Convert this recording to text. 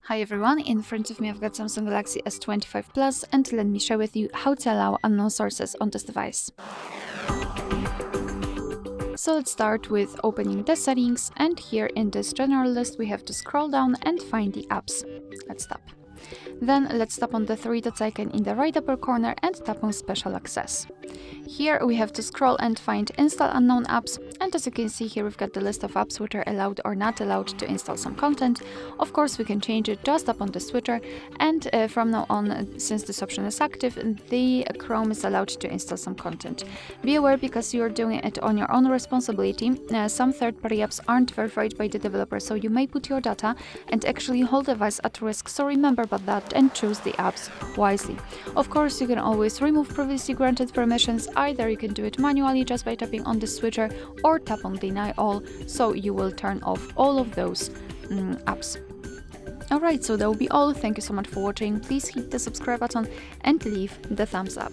Hi everyone, in front of me I've got Samsung Galaxy S25 Plus and let me share with you how to allow unknown sources on this device. So let's start with opening the settings, and here in this general list we have to scroll down and find the apps. Let's tap. Then let's tap on the three dots icon in the right upper corner and tap on Special Access. Here we have to scroll and find Install Unknown Apps, and as you can see here we've got the list of apps which are allowed or not allowed to install some content. Of course we can change it, just tap on the switcher, and from now on, since this option is active, the Chrome is allowed to install some content. Be aware, because you are doing it on your own responsibility, some third-party apps aren't verified by the developer, so you may put your data and actually whole device at risk, so remember about that and choose the apps wisely. Of course you can always remove previously granted permissions. Either you can do it manually just by tapping on the switcher or tap on Deny All, so you will turn off all of those apps. Alright, so that will be all. Thank you so much for watching. Please hit the subscribe button and leave the thumbs up.